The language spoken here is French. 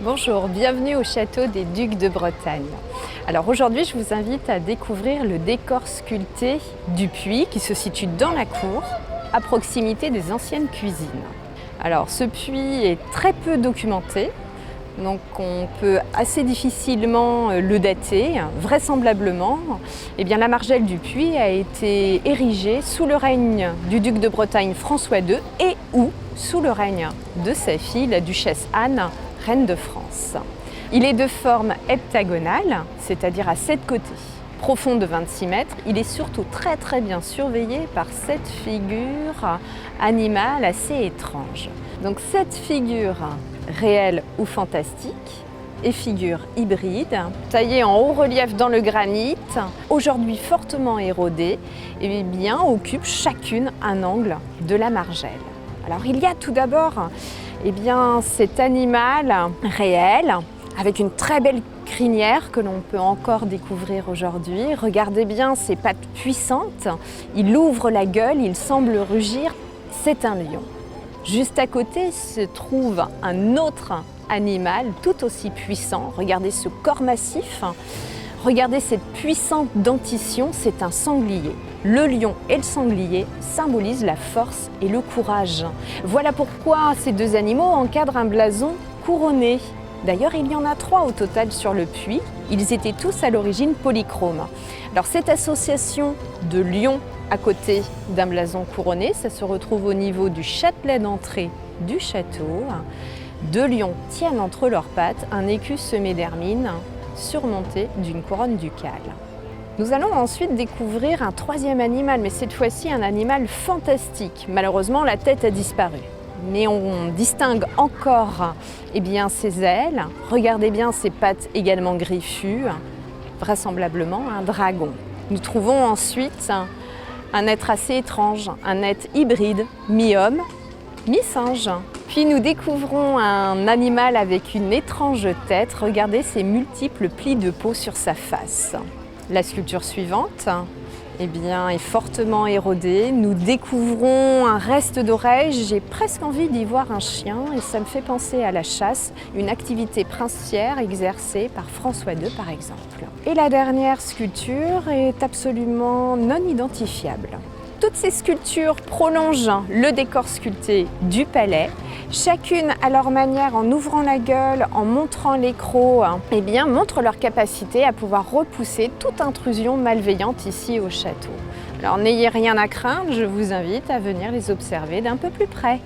Bonjour, bienvenue au château des Ducs de Bretagne. Alors aujourd'hui, je vous invite à découvrir le décor sculpté du puits qui se situe dans la cour, à proximité des anciennes cuisines. Alors ce puits est très peu documenté, donc on peut assez difficilement le dater. Vraisemblablement, la margelle du puits a été érigée sous le règne du duc de Bretagne François II et ou sous le règne de sa fille, la duchesse Anne, reine de France. Il est de forme heptagonale, c'est-à-dire à 7 côtés. Profond de 26 mètres, il est surtout très bien surveillé par 7 figures animales assez étranges. Donc 7 figures réelles ou fantastiques et figures hybrides, taillées en haut relief dans le granit, aujourd'hui fortement érodées, occupent chacune un angle de la margelle. Alors il y a tout d'abord cet animal réel avec une très belle crinière que l'on peut encore découvrir aujourd'hui. Regardez bien ses pattes puissantes, il ouvre la gueule, il semble rugir, c'est un lion. Juste à côté se trouve un autre animal tout aussi puissant, regardez ce corps massif. Regardez cette puissante dentition, c'est un sanglier. Le lion et le sanglier symbolisent la force et le courage. Voilà pourquoi ces deux animaux encadrent un blason couronné. D'ailleurs, il y en a 3 au total sur le puits. Ils étaient tous à l'origine polychromes. Alors cette association de lions à côté d'un blason couronné, ça se retrouve au niveau du châtelet d'entrée du château. 2 lions tiennent entre leurs pattes un écu semé d'hermine, surmonté d'une couronne ducale. Nous allons ensuite découvrir un 3e animal, mais cette fois-ci un animal fantastique. Malheureusement, la tête a disparu. Mais on distingue encore ses ailes. Regardez bien ses pattes également griffues, vraisemblablement un dragon. Nous trouvons ensuite un être assez étrange, un être hybride, mi-homme, mi-singe. Puis nous découvrons un animal avec une étrange tête. Regardez ces multiples plis de peau sur sa face. La sculpture suivante est fortement érodée. Nous découvrons un reste d'oreille. J'ai presque envie d'y voir un chien et ça me fait penser à la chasse, une activité princière exercée par François II par exemple. Et la dernière sculpture est absolument non identifiable. Toutes ces sculptures prolongent le décor sculpté du palais, chacune à leur manière, en ouvrant la gueule, en montrant les crocs, montrent leur capacité à pouvoir repousser toute intrusion malveillante ici au château. Alors n'ayez rien à craindre, je vous invite à venir les observer d'un peu plus près.